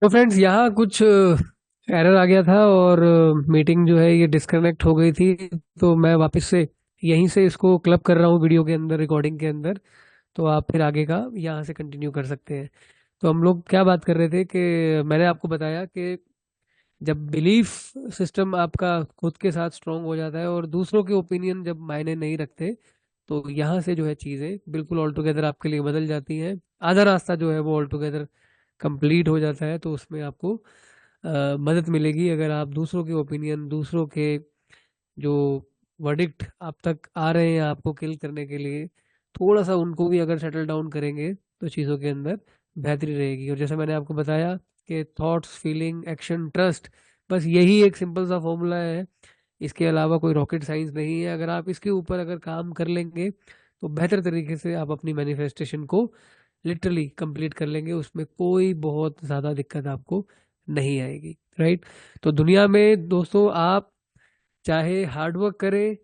तो फ्रेंड्स यहाँ कुछ एरर आ गया था और मीटिंग जो है ये डिस्कनेक्ट हो गई थी। तो मैं वापस से यहीं से इसको क्लब कर रहा हूँ वीडियो के अंदर, रिकॉर्डिंग के अंदर। तो आप फिर आगे का यहाँ से कंटिन्यू कर सकते हैं। तो हम लोग क्या बात कर रहे थे कि मैंने आपको बताया कि जब बिलीफ सिस्टम आपका खुद के साथ स्ट्रांग हो जाता है और दूसरों के ओपिनियन जब मायने नहीं रखते, तो यहाँ से जो है चीज़ें बिल्कुल ऑल टुगेदर आपके लिए बदल जाती हैं। आधा रास्ता जो है वो ऑल टुगेदर कंप्लीट हो जाता है। तो उसमें आपको मदद मिलेगी अगर आप दूसरों के ओपिनियन, दूसरों के जो वर्डिक्ट आप तक आ रहे हैं आपको किल करने के लिए, थोड़ा सा उनको भी अगर सेटल डाउन करेंगे तो चीज़ों के अंदर बेहतरी रहेगी। और जैसे मैंने आपको बताया कि थॉट्स, फीलिंग, एक्शन, ट्रस्ट, बस यही एक सिंपल सा फॉर्मूला है। इसके अलावा कोई रॉकेट साइंस नहीं है। अगर आप इसके ऊपर अगर काम कर लेंगे तो बेहतर तरीके से आप अपनी मैनिफेस्टेशन को लिटरली कंप्लीट कर लेंगे। उसमें कोई बहुत ज़्यादा दिक्कत आपको नहीं आएगी, राइट। तो दुनिया में दोस्तों, आप चाहे हार्ड वर्क करें,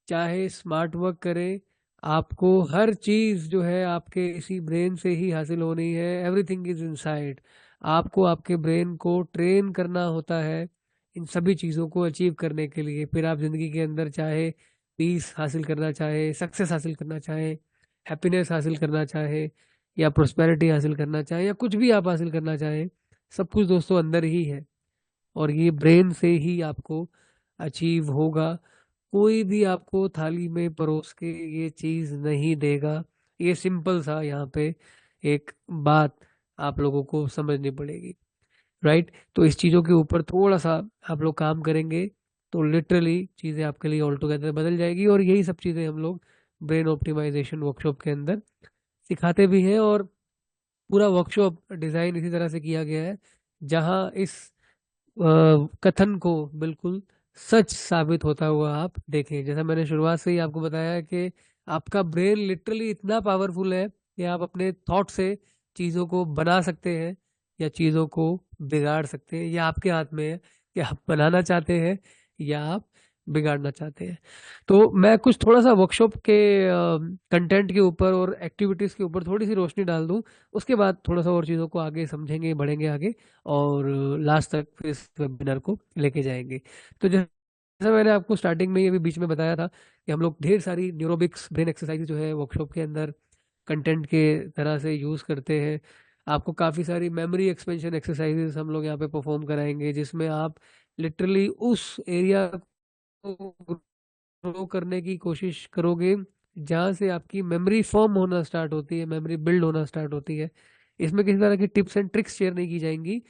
चाहे स्मार्ट वर्क करें, आपको हर चीज़ जो है आपके इसी ब्रेन से ही हासिल होनी है। Everything is inside. आपको आपके ब्रेन को ट्रेन करना होता है इन सभी चीज़ों को अचीव करने के लिए। फिर आप ज़िंदगी के अंदर चाहे पीस हासिल करना चाहे, सक्सेस हासिल करना चाहे, हैप्पीनेस हासिल करना चाहे, या प्रोस्पेरिटी हासिल करना चाहे, या कुछ भी आप हासिल करना चाहें, सब कुछ दोस्तों अंदर ही है। और ये ब्रेन से ही आपको अचीव होगा। कोई भी आपको थाली में परोस के ये चीज़ नहीं देगा। ये सिंपल सा यहाँ पे एक बात आप लोगों को समझनी पड़ेगी, राइट। तो इस चीज़ों के ऊपर थोड़ा सा आप लोग काम करेंगे तो लिटरली चीज़ें आपके लिए ऑल टुगेदर बदल जाएगी। और यही सब चीज़ें हम लोग ब्रेन ऑप्टिमाइजेशन वर्कशॉप के अंदर सिखाते भी हैं। और पूरा वर्कशॉप डिज़ाइन इसी तरह से किया गया है जहाँ इस कथन को बिल्कुल सच साबित होता हुआ आप देखें। जैसा मैंने शुरुआत से ही आपको बताया कि आपका ब्रेन लिटरली इतना पावरफुल है कि आप अपने थॉट से चीज़ों को बना सकते हैं या चीज़ों को बिगाड़ सकते हैं। ये आपके हाथ में है कि आप बनाना चाहते हैं या आप बिगाड़ना चाहते हैं। तो मैं कुछ थोड़ा सा वर्कशॉप के कंटेंट के ऊपर और एक्टिविटीज़ के ऊपर थोड़ी सी रोशनी डाल दूं। उसके बाद थोड़ा सा और चीज़ों को आगे समझेंगे, बढ़ेंगे आगे, और लास्ट तक फिर इस वेबिनार को लेके जाएंगे। तो जैसा मैंने आपको स्टार्टिंग में ये भी बीच में बताया था कि हम लोग ढेर सारी न्यूरोबिक्स ब्रेन एक्सरसाइज जो है वर्कशॉप के अंदर कंटेंट के तरह से यूज़ करते हैं। आपको काफ़ी सारी मेमोरी एक्सपेंशन एक्सरसाइजेस हम लोग यहाँ पे परफॉर्म कराएंगे, जिसमें आप लिटरली उस एरिया को ग्रो करने की कोशिश करोगे जहाँ से आपकी मेमोरी फॉर्म होना स्टार्ट होती है, मेमोरी बिल्ड होना स्टार्ट होती है। इसमें किसी तरह की टिप्स एंड ट्रिक्स शेयर नहीं की जाएंगी।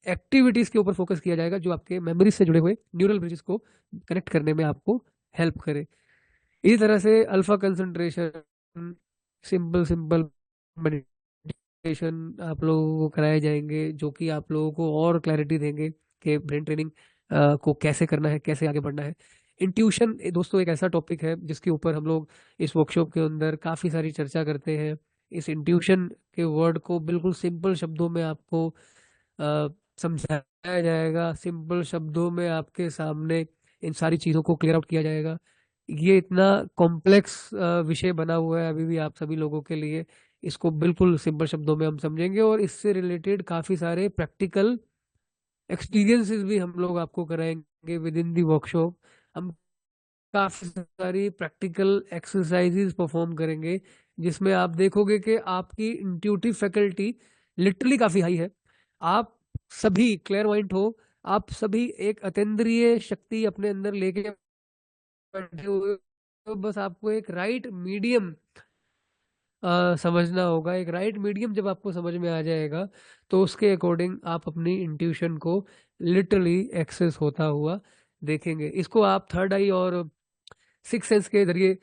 एक्टिविटीज के ऊपर फोकस किया जाएगा जो आपके मेमोरी से जुड़े हुए न्यूरल ब्रिजेस को कनेक्ट करने में आपको हेल्प करे। इसी तरह से alpha concentration, simple simple meditation आप लोगों को कराए जाएंगे, जो कि आप लोगों को और क्लैरिटी देंगे कि ब्रेन ट्रेनिंग को कैसे करना है, कैसे आगे बढ़ना है। इंट्यूशन दोस्तों एक ऐसा टॉपिक है जिसके ऊपर हम लोग इस वर्कशॉप के अंदर काफ़ी सारी चर्चा करते हैं। इस इंट्यूशन के वर्ड को बिल्कुल सिंपल शब्दों में आपको अ, समझाया जाएगा। सिंपल शब्दों में आपके सामने इन सारी चीज़ों को क्लियर आउट किया जाएगा। ये इतना कॉम्प्लेक्स विषय बना हुआ है अभी भी आप सभी लोगों के लिए। इसको बिल्कुल सिंपल शब्दों में हम समझेंगे और इससे रिलेटेड काफ़ी सारे प्रैक्टिकल एक्सपीरियंसेस भी हम लोग आपको कराएंगे विद इन दी वर्कशॉप। हम काफ़ी सारी प्रैक्टिकल एक्सरसाइजेस परफॉर्म करेंगे जिसमें आप देखोगे कि आपकी इंट्यूटिव फैकल्टी लिटरली काफ़ी हाई है। आप सभी क्लेयरवाइंट हो, आप सभी एक अतीन्द्रिय शक्ति अपने अंदर लेके बैठे हुए हो। बस आपको एक राइट मीडियम समझना होगा। एक राइट मीडियम जब आपको समझ में आ जाएगा तो उसके अकॉर्डिंग आप अपनी इंट्यूशन को लिटरली एक्सेस होता हुआ देखेंगे। इसको आप थर्ड आई और सिक्स सेंस के जरिए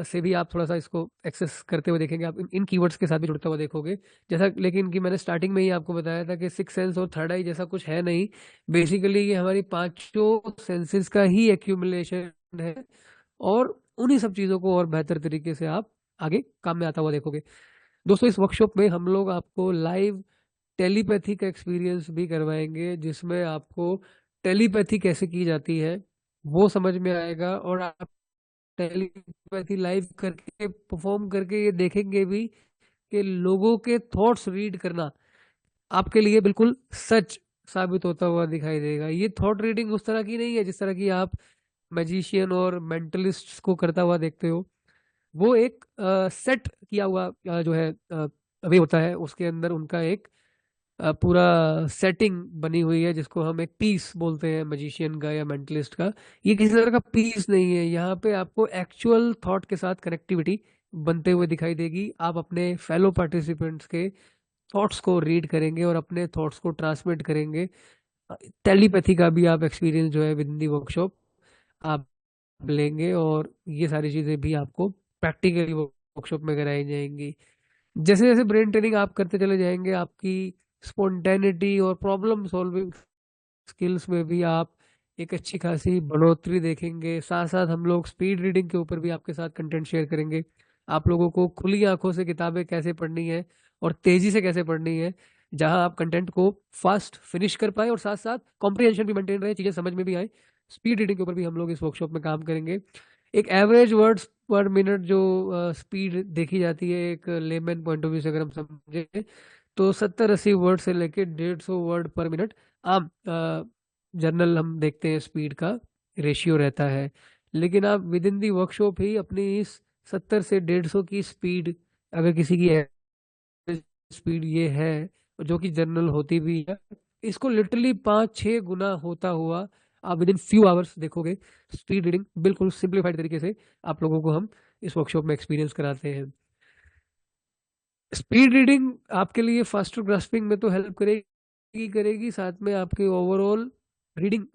से भी आप थोड़ा सा इसको एक्सेस करते हुए देखेंगे। आप इन कीवर्ड्स के साथ भी जुड़ता हुआ देखोगे। जैसा लेकिन कि मैंने स्टार्टिंग में ही आपको बताया था कि सिक्स सेंस और थर्ड आई जैसा कुछ है नहीं। बेसिकली ये हमारी पांचों सेंसेस का ही एक्यूमुलेशन है। और उन्हीं सब चीज़ों को और बेहतर तरीके से आप आगे काम में आता हुआ देखोगे। दोस्तों इस वर्कशॉप में हम लोग आपको लाइव टेलीपैथी का एक्सपीरियंस भी करवाएंगे, जिसमें आपको टेलीपैथी कैसे की जाती है वो समझ में आएगा। और आप टेलीपैथी लाइव करके परफॉर्म करके ये देखेंगे भी कि लोगों के थॉट्स रीड करना आपके लिए बिल्कुल सच साबित होता हुआ दिखाई देगा। ये थॉट रीडिंग उस तरह की नहीं है जिस तरह की आप मैजिशियन और मेंटलिस्ट को करता हुआ देखते हो। वो एक सेट किया हुआ जो है वे होता है, उसके अंदर उनका एक पूरा सेटिंग बनी हुई है जिसको हम एक पीस बोलते हैं मैजिशियन का या मेंटलिस्ट का। ये किसी तरह का पीस नहीं है, यहाँ पे आपको एक्चुअल थॉट के साथ कनेक्टिविटी बनते हुए दिखाई देगी। आप अपने फेलो पार्टिसिपेंट्स के थॉट्स को रीड करेंगे और अपने थॉट्स को ट्रांसमिट करेंगे। टेलीपैथी का भी आप एक्सपीरियंस जो है विद इन दी वर्कशॉप आप लेंगे, और ये सारी चीज़ें भी आपको प्रैक्टिकली वर्कशॉप में कराई जाएंगी। जैसे जैसे ब्रेन ट्रेनिंग आप करते चले जाएंगे, आपकी स्पॉन्टेनिटी और प्रॉब्लम सॉल्विंग स्किल्स में भी आप एक अच्छी खासी बढ़ोतरी देखेंगे। साथ साथ हम लोग स्पीड रीडिंग के ऊपर भी आपके साथ कंटेंट शेयर करेंगे। आप लोगों को खुली आंखों से किताबें कैसे पढ़नी है और तेजी से कैसे पढ़नी है, जहां आप कंटेंट को फास्ट फिनिश कर पाए और साथ साथ कॉम्प्रिहेंशन भी मेंटेन रहे, चीजें समझ में भी आए। स्पीड रीडिंग के ऊपर भी हम लोग इस वर्कशॉप में काम करेंगे। एक एवरेज वर्ड्स पर मिनट जो स्पीड देखी जाती है एक लेमैन पॉइंट ऑफ व्यू से अगर हम समझे, तो 70-80 वर्ड से लेके 150 वर्ड पर मिनट आम जर्नल हम देखते हैं स्पीड का रेशियो रहता है। लेकिन आप विद इन दी वर्कशॉप ही अपनी इस 70 से 150 की स्पीड, अगर किसी की स्पीड ये है जो कि जर्नल होती भी है, इसको लिटरली 5-6 गुना होता हुआ आप विद इन फ्यू आवर्स देखोगे। स्पीड रीडिंग बिल्कुल सिंप्लीफाइड तरीके से आप लोगों को हम इस वर्कशॉप में एक्सपीरियंस कराते हैं। स्पीड रीडिंग आपके लिए फास्टर ग्रास्पिंग में तो हेल्प करेगी करेगी, साथ में आपके ओवरऑल रीडिंग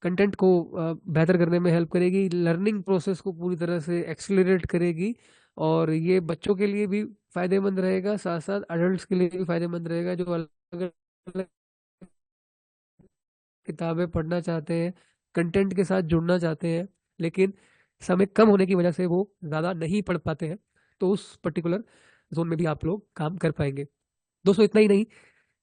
कंटेंट को बेहतर करने में हेल्प करेगी, लर्निंग प्रोसेस को पूरी तरह से एक्सेलरेट करेगी। और ये बच्चों के लिए भी फायदेमंद रहेगा, साथ साथ अडल्ट्स के लिए भी फायदेमंद रहेगा जो अलग अलग किताबें पढ़ना चाहते हैं, कंटेंट के साथ जुड़ना चाहते हैं, लेकिन समय कम होने की वजह से वो ज़्यादा नहीं पढ़ पाते हैं। तो उस पर्टिकुलर जोन में भी आप लोग काम कर पाएंगे। दोस्तों इतना ही नहीं,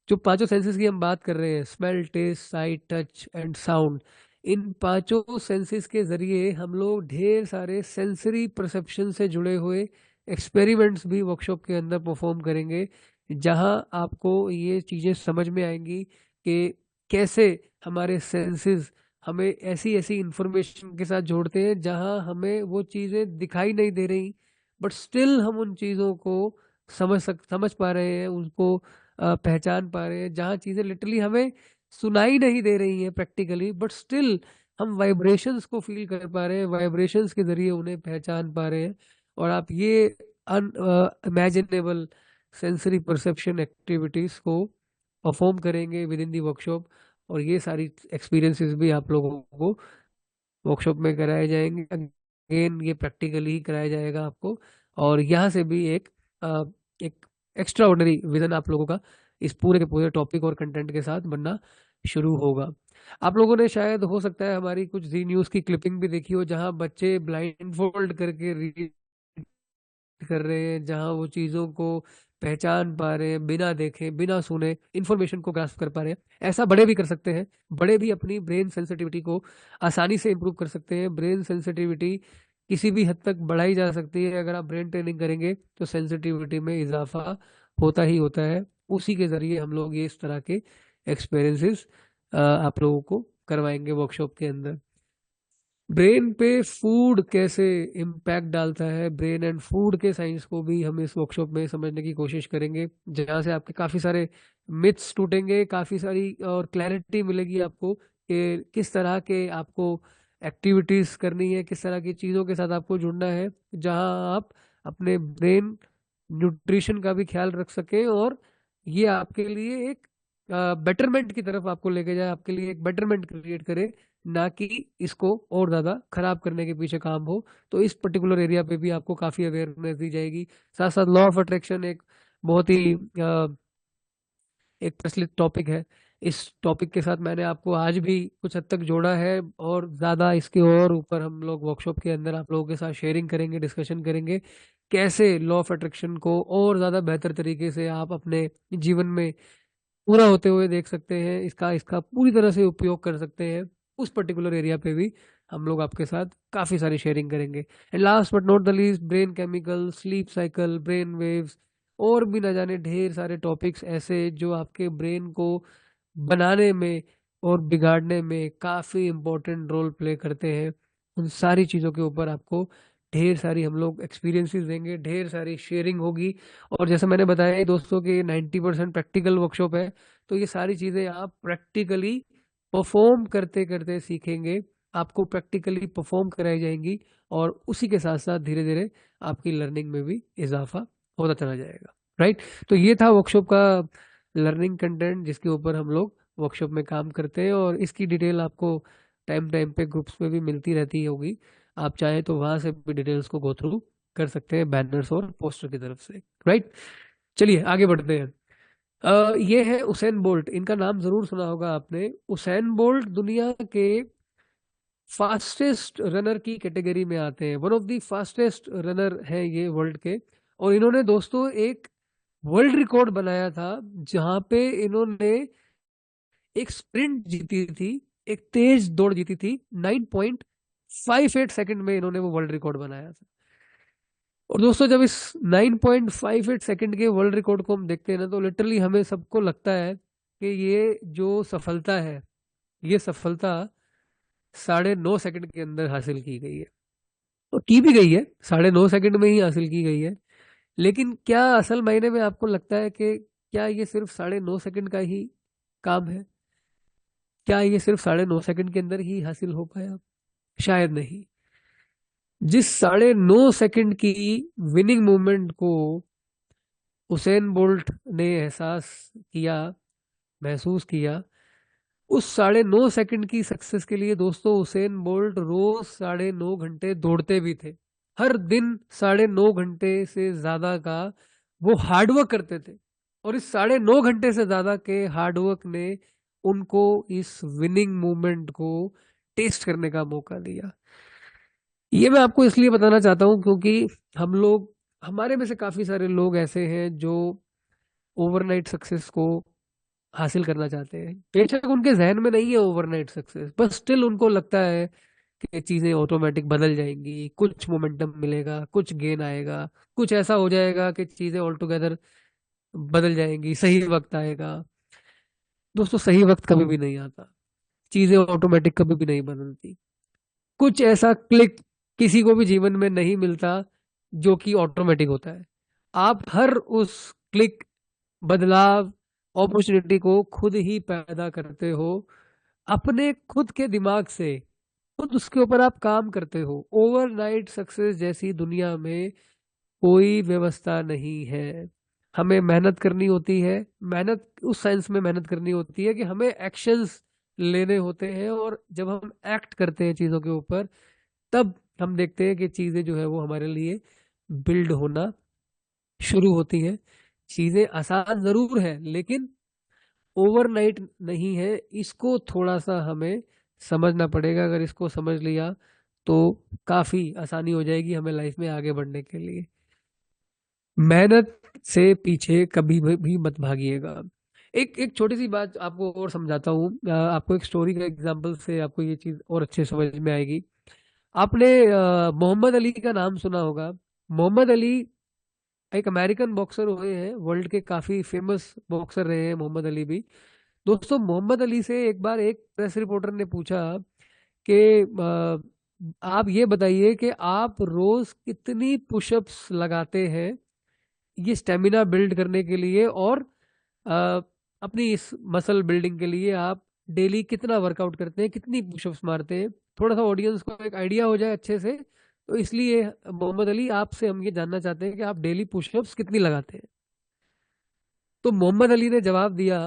जो पांचों सेंसेस की हम बात कर रहे हैं, smell, taste, sight, touch and sound, इन पांचों सेंसेस के जरिए हम लोग ढेर सारे सेंसरी परसेप्शन से जुड़े हुए एक्सपेरिमेंट्स भी वर्कशॉप के अंदर परफॉर्म करेंगे, जहां आपको ये चीज़ें समझ में आएंगी कि कैसे हमारे सेंसेस हमें ऐसी ऐसी इंफॉर्मेशन के साथ जोड़ते हैं जहां हमें वो चीज़ें दिखाई नहीं दे रही, बट स्टिल हम उन चीज़ों को समझ पा रहे हैं, उनको पहचान पा रहे हैं। जहाँ चीज़ें लिटरली हमें सुनाई नहीं दे रही हैं प्रैक्टिकली, बट स्टिल हम वाइब्रेशंस को फील कर पा रहे हैं, वाइब्रेशंस के जरिए उन्हें पहचान पा रहे हैं। और आप ये अनइमेजिनेबल सेंसरी परसेप्शन एक्टिविटीज़ को परफॉर्म करेंगे विद इन दी वर्कशॉप, और ये सारी एक्सपीरियंसेस भी आप लोगों को वर्कशॉप में कराए जाएंगे। अगेन ये प्रैक्टिकली ही कराया जाएगा आपको, और यहाँ से भी एक एक्स्ट्रा ऑर्डिनरी विजन आप लोगों का इस पूरे के पूरे टॉपिक और कंटेंट के साथ बनना शुरू होगा। आप लोगों ने शायद हो सकता है हमारी कुछ जी न्यूज़ की क्लिपिंग भी देखी हो, जहां बच्चे ब्लाइंड फोल्ड करके रीड कर रहे हैं, जहां वो चीज़ों को पहचान पा रहे हैं, बिना देखे बिना सुने इंफॉर्मेशन को ग्रास्प कर पा रहे हैं। ऐसा बड़े भी कर सकते हैं, बड़े भी अपनी ब्रेन सेंसिटिविटी को आसानी से इम्प्रूव कर सकते हैं। ब्रेन सेंसिटिविटी किसी भी हद तक बढ़ाई जा सकती है, अगर आप ब्रेन ट्रेनिंग करेंगे तो सेंसिटिविटी में इजाफा होता ही होता है। उसी के ज़रिए हम लोग ये इस तरह के एक्सपीरियंसेस आप लोगों को करवाएंगे वर्कशॉप के अंदर। ब्रेन पे फूड कैसे इम्पैक्ट डालता है, ब्रेन एंड फूड के साइंस को भी हम इस वर्कशॉप में समझने की कोशिश करेंगे, जहाँ से आपके काफ़ी सारे मिथ्स टूटेंगे, काफ़ी सारी और क्लैरिटी मिलेगी आपको कि किस तरह के आपको एक्टिविटीज़ करनी है, किस तरह की चीज़ों के साथ आपको जुड़ना है, जहाँ आप अपने ब्रेन न्यूट्रिशन का भी ख्याल रख सकें, और ये आपके लिए एक बेटरमेंट की तरफ आपको लेके जाए, आपके लिए एक बेटरमेंट क्रिएट करे, ना कि इसको और ज़्यादा खराब करने के पीछे काम हो। तो इस पर्टिकुलर एरिया पे भी आपको काफ़ी अवेयरनेस दी जाएगी। साथ साथ लॉ ऑफ अट्रैक्शन एक बहुत ही एक प्रचलित टॉपिक है। इस टॉपिक के साथ मैंने आपको आज भी कुछ हद तक जोड़ा है, और ज़्यादा इसके और ऊपर हम लोग वर्कशॉप के अंदर आप लोगों के साथ शेयरिंग करेंगे, डिस्कशन करेंगे, कैसे लॉ ऑफ अट्रैक्शन को और ज़्यादा बेहतर तरीके से आप अपने जीवन में पूरा होते हुए देख सकते हैं, इसका इसका पूरी तरह से उपयोग कर सकते हैं। उस पर्टिकुलर एरिया पे भी हम लोग आपके साथ काफ़ी सारी शेयरिंग करेंगे। And last but not the least, brain chemical, sleep cycle, brain waves, और भी ना जाने ढेर सारे टॉपिक्स ऐसे जो आपके ब्रेन को बनाने में और बिगाड़ने में काफ़ी इम्पोर्टेंट रोल प्ले करते हैं। उन सारी चीज़ों के ऊपर आपको ढेर सारी हम लोग एक्सपीरियंसेस देंगे, ढेर सारी शेयरिंग होगी। और जैसे मैंने बताया ही दोस्तों कि 90% प्रैक्टिकल वर्कशॉप है, तो ये सारी चीज़ें आप प्रैक्टिकली परफॉर्म करते करते सीखेंगे। आपको प्रैक्टिकली परफॉर्म कराई जाएंगी और उसी के साथ साथ धीरे धीरे आपकी लर्निंग में भी इजाफा होता चला जाएगा। राइट। तो ये था वर्कशॉप का लर्निंग कंटेंट जिसके ऊपर हम लोग वर्कशॉप में काम करते हैं, और इसकी डिटेल आपको टाइम टाइम पे ग्रुप्स में भी मिलती रहती होगी। आप चाहें तो वहां से भी डिटेल्स को गो थ्रू कर सकते हैं बैनर्स और पोस्टर की तरफ से। राइट। चलिए आगे बढ़ते हैं। ये है उसेन बोल्ट, इनका नाम जरूर सुना होगा आपने। उसेन बोल्ट दुनिया के फास्टेस्ट रनर की कैटेगरी में आते हैं, one of the fastest runner है ये वर्ल्ड के। और इन्होंने दोस्तों एक वर्ल्ड रिकॉर्ड बनाया था जहां पे इन्होंने एक स्प्रिंट जीती थी, एक तेज दौड़ जीती थी। 9.58 सेकंड में इन्होंने वो वर्ल्ड रिकॉर्ड बनाया था। और दोस्तों जब इस 9.58 सेकंड के वर्ल्ड रिकॉर्ड को हम देखते हैं ना, तो लिटरली हमें सबको लगता है कि ये जो सफलता है, ये सफलता 9.5 सेकंड के अंदर हासिल की गई है। और की भी गई है, 9.5 सेकंड में ही हासिल की गई है। लेकिन क्या असल मायने में आपको लगता है कि क्या ये सिर्फ 9.5 सेकंड का ही काम है? क्या ये सिर्फ 9.5 सेकंड के अंदर ही हासिल हो पाया? शायद नहीं। जिस 9.5 सेकंड की विनिंग मूवमेंट को उसेन बोल्ट ने एहसास किया, महसूस किया, उस 9.5 सेकंड की सक्सेस के लिए दोस्तों उसेन बोल्ट रोज 9.5 घंटे दौड़ते भी थे। हर दिन 9.5 घंटे से ज्यादा का वो हार्डवर्क करते थे। और इस 9.5 घंटे से ज्यादा के हार्डवर्क ने उनको इस विनिंग मूवमेंट को टेस्ट करने का मौका दिया। ये मैं आपको इसलिए बताना चाहता हूँ क्योंकि हम लोग, हमारे में से काफी सारे लोग ऐसे हैं जो ओवरनाइट सक्सेस को हासिल करना चाहते हैं। बेशक उनके जहन में नहीं है ओवरनाइट सक्सेस, बस स्टिल उनको लगता है कि चीजें ऑटोमेटिक बदल जाएंगी, कुछ मोमेंटम मिलेगा, कुछ गेन आएगा, कुछ ऐसा हो जाएगा कि चीजें ऑल टुगेदर बदल जाएंगी, सही वक्त आएगा। दोस्तों सही वक्त कभी भी नहीं आता, चीजें ऑटोमेटिक कभी भी नहीं बदलती। कुछ ऐसा क्लिक किसी को भी जीवन में नहीं मिलता जो कि ऑटोमेटिक होता है। आप हर उस क्लिक, बदलाव, अपॉर्चुनिटी को खुद ही पैदा करते हो अपने खुद के दिमाग से। खुद उसके ऊपर आप काम करते हो। ओवरनाइट सक्सेस जैसी दुनिया में कोई व्यवस्था नहीं है। हमें मेहनत करनी होती है। मेहनत उस सेंस में मेहनत करनी होती है कि हमें एक्शंस लेने होते हैं, और जब हम एक्ट करते हैं चीज़ों के ऊपर, तब हम देखते हैं कि चीज़ें जो है वो हमारे लिए बिल्ड होना शुरू होती हैं। चीज़ें आसान ज़रूर है लेकिन ओवरनाइट नहीं है। इसको थोड़ा सा हमें समझना पड़ेगा। अगर इसको समझ लिया तो काफ़ी आसानी हो जाएगी हमें लाइफ में आगे बढ़ने के लिए। मेहनत से पीछे कभी भी मत भागिएगा। एक एक छोटी सी बात आपको और समझाता हूँ। आपको एक स्टोरी का एग्जांपल से आपको ये चीज़ और अच्छे समझ में आएगी। आपने मोहम्मद अली का नाम सुना होगा। मोहम्मद अली एक अमेरिकन बॉक्सर हुए हैं, वर्ल्ड के काफी फेमस बॉक्सर रहे हैं मोहम्मद अली भी। दोस्तों मोहम्मद अली से एक बार एक प्रेस रिपोर्टर ने पूछा कि आप ये बताइए कि आप रोज कितनी पुशअप्स लगाते हैं ये स्टेमिना बिल्ड करने के लिए, और अ, अपनी इस मसल बिल्डिंग के लिए आप डेली कितना वर्कआउट करते हैं, कितनी पुशअप्स मारते हैं। थोड़ा सा ऑडियंस को एक आइडिया हो जाए अच्छे से, तो इसलिए मोहम्मद अली आपसे हम ये जानना चाहते हैं कि आप डेली पुशअप्स कितनी लगाते हैं। तो मोहम्मद अली ने जवाब दिया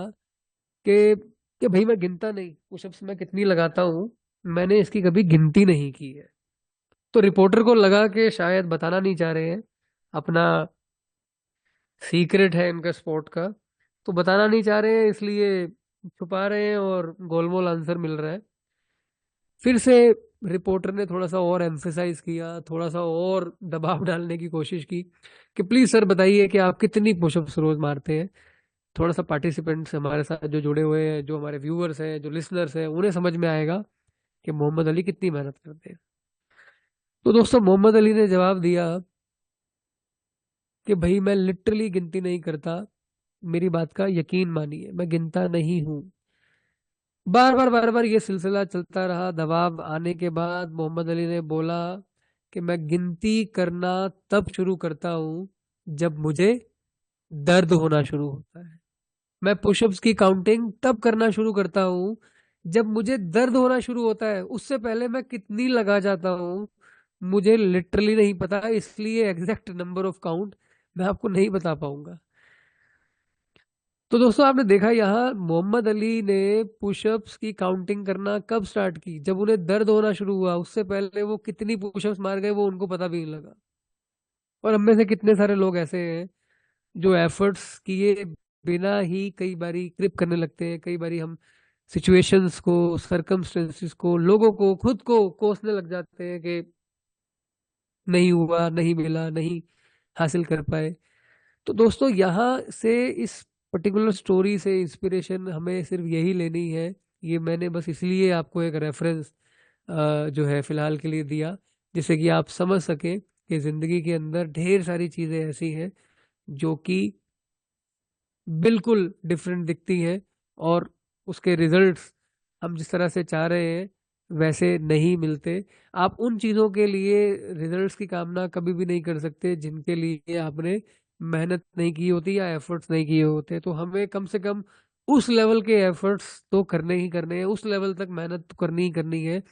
कि भाई मैं गिनता नहीं पुशअप्स मैं कितनी लगाता हूँ, मैंने इसकी कभी गिनती नहीं की है। तो रिपोर्टर को लगा कि शायद बताना नहीं चाह रहे हैं, अपना सीक्रेट है इनका स्पोर्ट का, तो बताना नहीं चाह रहे हैं इसलिए छुपा रहे हैं और गोलमोल आंसर मिल रहा है। फिर से रिपोर्टर ने थोड़ा सा और एम्फेसाइज किया, थोड़ा सा और दबाव डालने की कोशिश की कि प्लीज सर बताइए कि आप कितनी पुशअप्स रोज मारते हैं। थोड़ा सा पार्टिसिपेंट्स हमारे साथ जो जुड़े हुए हैं, जो हमारे व्यूअर्स हैं, जो लिसनर्स हैं, उन्हें समझ में आएगा कि मोहम्मद अली कितनी मेहनत करते हैं। तो दोस्तों मोहम्मद अली ने जवाब दिया कि भाई मैं लिटरली गिनती नहीं करता, मेरी बात का यकीन मानिए, मैं गिनता नहीं हूँ। बार बार बार बार ये सिलसिला चलता रहा। दबाव आने के बाद मोहम्मद अली ने बोला कि मैं गिनती करना तब शुरू करता हूँ जब मुझे दर्द होना शुरू होता है। मैं पुशअप्स की काउंटिंग तब करना शुरू करता हूँ जब मुझे दर्द होना शुरू होता है। उससे पहले मैं कितनी लगा जाता हूँ मुझे लिटरली नहीं पता, इसलिए एग्जैक्ट नंबर ऑफ काउंट मैं आपको नहीं बता पाऊंगा। तो दोस्तों आपने देखा यहाँ मोहम्मद अली ने पुशअप्स की काउंटिंग करना कब स्टार्ट की, जब उन्हें दर्द होना शुरू हुआ। उससे पहले वो कितनी पुशअप्स मार गए वो उनको पता भी नहीं लगा। और हम में से कितने सारे लोग ऐसे हैं जो एफर्ट्स किए बिना ही कई बारी क्रिप करने लगते हैं। कई बारी हम सिचुएशंस को, सरकमस्टेंसेस को, लोगों को, खुद को कोसने लग जाते हैं कि नहीं हुआ, नहीं मिला, नहीं हासिल कर पाए। तो दोस्तों यहाँ से इस पर्टिकुलर स्टोरी से इंस्पिरेशन हमें सिर्फ यही लेनी है। ये मैंने बस इसलिए आपको एक रेफरेंस जो है फिलहाल के लिए दिया, जिससे कि आप समझ सकें कि जिंदगी के अंदर ढेर सारी चीजें ऐसी हैं जो कि बिल्कुल डिफरेंट दिखती हैं, और उसके रिजल्ट्स हम जिस तरह से चाह रहे हैं वैसे नहीं मिलते। आप उन चीज़ों के लिए रिजल्ट्स की कामना कभी भी नहीं कर सकते जिनके लिए आपने मेहनत नहीं की होती या एफर्ट्स नहीं किए होते। तो हमें कम से कम उस लेवल के एफर्ट्स तो करने ही करने हैं, उस लेवल तक मेहनत तो करनी ही करनी है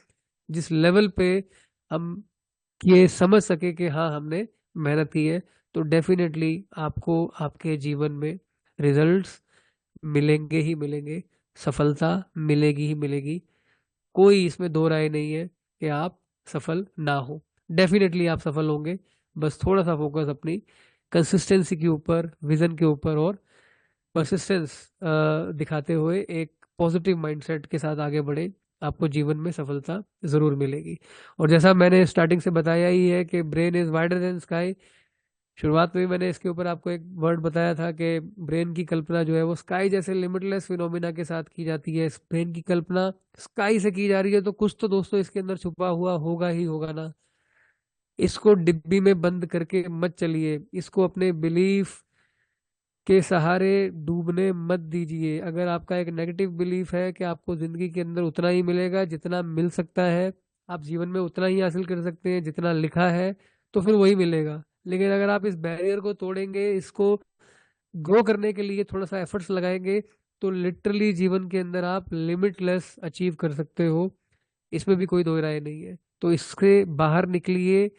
जिस लेवल पे हम ये समझ सके कि हाँ हमने मेहनत की है। तो डेफिनेटली आपको आपके जीवन में रिजल्ट्स मिलेंगे ही मिलेंगे, सफलता मिलेगी ही मिलेगी। कोई इसमें दो राय नहीं है कि आप सफल ना हो। डेफिनेटली आप सफल होंगे। बस थोड़ा सा फोकस अपनी कंसिस्टेंसी के ऊपर, विजन के ऊपर और परसिस्टेंस दिखाते हुए एक पॉजिटिव माइंडसेट के साथ आगे बढ़े, आपको जीवन में सफलता जरूर मिलेगी। और जैसा मैंने स्टार्टिंग से बताया ही है कि brain is wider than sky. शुरुआत में ही मैंने इसके ऊपर आपको एक वर्ड बताया था कि ब्रेन की कल्पना जो है वो स्काई जैसे लिमिटलेस फिनोमिना के साथ की जाती है। इस ब्रेन की कल्पना स्काई से की जा रही है तो कुछ तो दोस्तों इसके अंदर छुपा हुआ होगा ही होगा ना। इसको डिब्बी में बंद करके मत चलिए, इसको अपने बिलीफ के सहारे डूबने मत दीजिए। अगर आपका एक नेगेटिव बिलीफ है कि आपको जिंदगी के अंदर उतना ही मिलेगा जितना मिल सकता है, आप जीवन में उतना ही हासिल कर सकते हैं जितना लिखा है, तो फिर वही मिलेगा। लेकिन अगर आप इस बैरियर को तोड़ेंगे, इसको ग्रो करने के लिए थोड़ा सा एफर्ट्स लगाएंगे, तो लिटरली जीवन के अंदर आप लिमिटलेस अचीव कर सकते हो। इसमें भी कोई दो राय नहीं है। तो इससे बाहर निकलिए,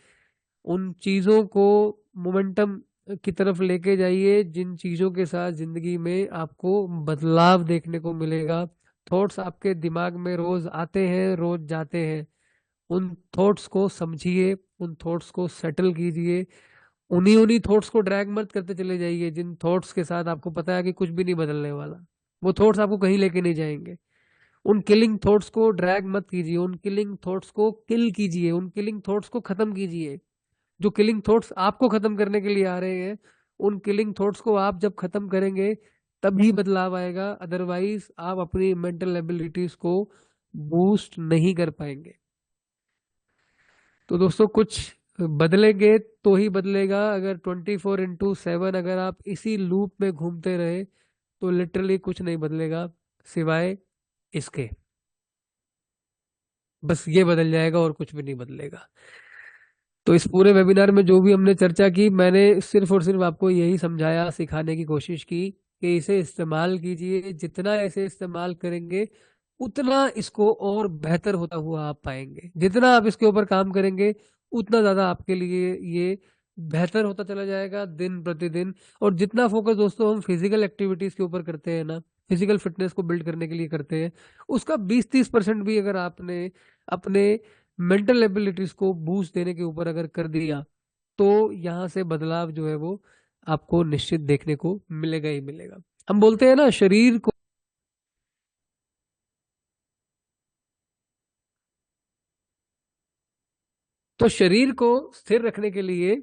उन चीजों को मोमेंटम की तरफ लेके जाइए जिन चीजों के साथ जिंदगी में आपको बदलाव देखने को मिलेगा। थॉट्स आपके दिमाग में रोज आते हैं, रोज जाते हैं। उन थॉट्स को समझिए, उन थॉट्स को सेटल कीजिए। उन्हीं उन्हीं थॉट्स को ड्रैग मत करते चले जाइए जिन थॉट्स के साथ आपको पता है कि कुछ भी नहीं बदलने वाला। वो थॉट्स आपको कहीं लेके नहीं जाएंगे। उन किलिंग थॉट्स को ड्रैग मत कीजिए, उन किलिंग थॉट्स को किल कीजिए, उन किलिंग थॉट्स को खत्म कीजिए। जो किलिंग थॉट्स आपको खत्म करने के लिए आ रहे हैं, उन किलिंग थॉट्स को आप जब खत्म करेंगे तभी बदलाव आएगा। अदरवाइज आप अपनी मेंटल एबिलिटीज को बूस्ट नहीं कर पाएंगे। तो दोस्तों कुछ बदलेंगे तो ही बदलेगा। अगर 24/7 अगर आप इसी लूप में घूमते रहे तो लिटरली कुछ नहीं बदलेगा सिवाय इसके। बस ये बदल जाएगा और कुछ भी नहीं बदलेगा। तो इस पूरे वेबिनार में जो भी हमने चर्चा की, मैंने सिर्फ और सिर्फ आपको यही समझाया, सिखाने की कोशिश की कि इसे इस्तेमाल कीजिए। जितना इसे इस्तेमाल करेंगे उतना इसको और बेहतर होता हुआ आप पाएंगे। जितना आप इसके ऊपर काम करेंगे उतना ज़्यादा आपके लिए ये बेहतर होता चला जाएगा दिन प्रतिदिन। और जितना फोकस दोस्तों हम फिजिकल एक्टिविटीज़ के ऊपर करते हैं ना, फिजिकल फिटनेस को बिल्ड करने के लिए करते हैं, उसका 20-30% भी अगर आपने अपने मेंटल एबिलिटीज को बूस्ट देने के ऊपर अगर कर दिया, तो यहाँ से बदलाव जो है वो आपको निश्चित देखने को मिलेगा ही मिलेगा। हम बोलते हैं ना शरीर को, तो शरीर को स्थिर रखने के लिए,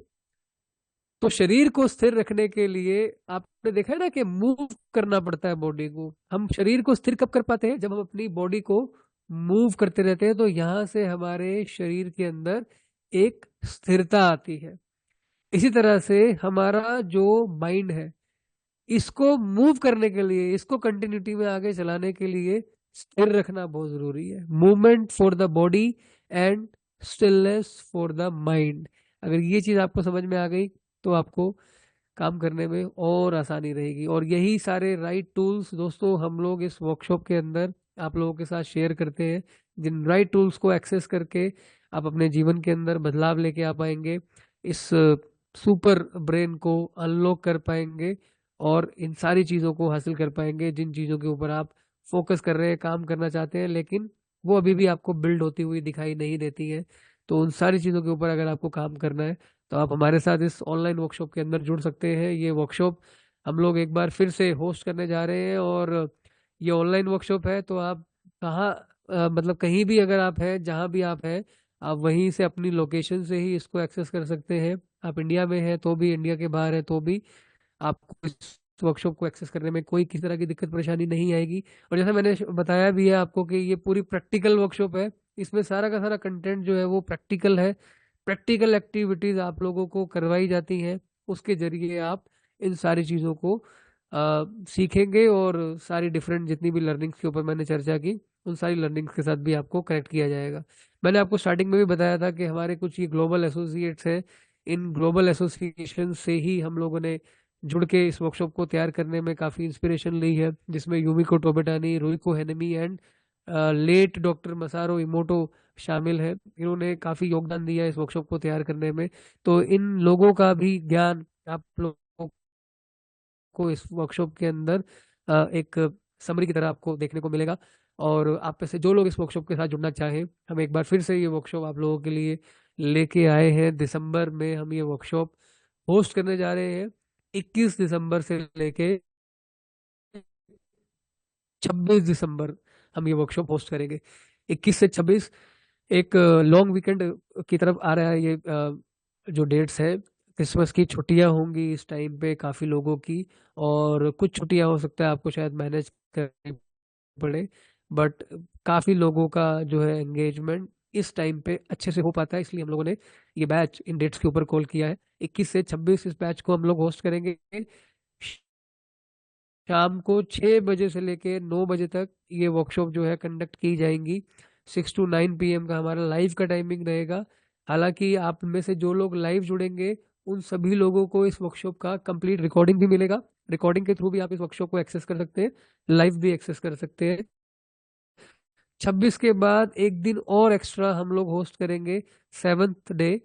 तो शरीर को स्थिर रखने के लिए आपने देखा है ना कि मूव करना पड़ता है बॉडी को। हम शरीर को स्थिर कब कर पाते हैं, जब हम अपनी बॉडी को मूव करते रहते हैं। तो यहाँ से हमारे शरीर के अंदर एक स्थिरता आती है। इसी तरह से हमारा जो माइंड है, इसको मूव करने के लिए, इसको कंटिन्यूटी में आगे चलाने के लिए स्थिर रखना बहुत जरूरी है। Movement for the body and stillness for the mind. अगर ये चीज आपको समझ में आ गई तो आपको काम करने में और आसानी रहेगी। और यही सारे राइट टूल्स दोस्तों हम लोग इस वर्कशॉप के अंदर आप लोगों के साथ शेयर करते हैं। जिन राइट टूल्स को एक्सेस करके आप अपने जीवन के अंदर बदलाव लेके आ पाएंगे, इस सुपर ब्रेन को अनलॉक कर पाएंगे और इन सारी चीज़ों को हासिल कर पाएंगे जिन चीज़ों के ऊपर आप फोकस कर रहे हैं, काम करना चाहते हैं, लेकिन वो अभी भी आपको बिल्ड होती हुई दिखाई नहीं देती है। तो उन सारी चीज़ों के ऊपर अगर आपको काम करना है तो आप हमारे साथ इस ऑनलाइन वर्कशॉप के अंदर जुड़ सकते हैं। ये वर्कशॉप हम लोग एक बार फिर से होस्ट करने जा रहे हैं, और ये ऑनलाइन वर्कशॉप है तो आप कहाँ मतलब कहीं भी अगर आप हैं, जहाँ भी आप हैं, आप वहीं से अपनी लोकेशन से ही इसको एक्सेस कर सकते हैं। आप इंडिया में हैं तो भी, इंडिया के बाहर है तो भी आपको इस वर्कशॉप को एक्सेस करने में कोई किसी तरह की दिक्कत परेशानी नहीं आएगी। और जैसा मैंने बताया भी है आपको कि ये पूरी प्रैक्टिकल वर्कशॉप है। इसमें सारा का सारा कंटेंट जो है वो प्रैक्टिकल है। प्रैक्टिकल एक्टिविटीज आप लोगों को करवाई जाती हैं, उसके जरिए आप इन सारी चीज़ों को सीखेंगे, और सारी डिफरेंट जितनी भी लर्निंग्स के ऊपर मैंने चर्चा की, उन सारी लर्निंग्स के साथ भी आपको कनेक्ट किया जाएगा। मैंने आपको स्टार्टिंग में भी बताया था कि हमारे कुछ ये ग्लोबल एसोसिएट्स हैं। इन ग्लोबल एसोसिएशन से ही हम लोगों ने जुड़ के इस वर्कशॉप को तैयार करने में काफ़ी इंस्पिरेशन ली है, जिसमें यूमिको टोबेटानी, रुइको हेनेमी एंड लेट डॉक्टर मसारो इमोटो शामिल है। इन्होंने काफ़ी योगदान दिया है इस वर्कशॉप को तैयार करने में। तो इन लोगों का भी ज्ञान आप लोगों को इस वर्कशॉप के अंदर एक समरी की तरह आपको देखने को मिलेगा। और आप में से जो लोग इस वर्कशॉप के साथ जुड़ना चाहें, हम एक बार फिर से ये वर्कशॉप आप लोगों के लिए लेके आए हैं। दिसंबर में हम ये वर्कशॉप होस्ट करने जा रहे हैं। 21 दिसंबर से लेके 26 दिसंबर हम ये वर्कशॉप होस्ट करेंगे। 21 से 26 एक लॉन्ग वीकेंड की तरफ आ रहा है। ये जो डेट्स है, क्रिसमस की छुट्टियां होंगी इस टाइम पे काफ़ी लोगों की, और कुछ छुट्टियां हो सकता है आपको शायद मैनेज करनी पड़े, बट काफ़ी लोगों का जो है एंगेजमेंट इस टाइम पे अच्छे से हो पाता है। इसलिए हम लोगों ने ये बैच इन डेट्स के ऊपर कॉल किया है। 21 से 26 इस बैच को हम लोग होस्ट करेंगे। शाम को 6 बजे से लेके 9 बजे तक ये वर्कशॉप जो है कंडक्ट की जाएंगी। 6 to 9 PM का हमारा लाइव का टाइमिंग रहेगा। हालांकि आप में से जो लोग लाइव जुड़ेंगे, उन सभी लोगों को इस वर्कशॉप का कंप्लीट रिकॉर्डिंग भी मिलेगा। रिकॉर्डिंग के थ्रू भी आप इस वर्कशॉप को एक्सेस कर सकते हैं, लाइव भी एक्सेस कर सकते हैं। 26 के बाद एक दिन और एक्स्ट्रा हम लोग होस्ट करेंगे, 7th डे,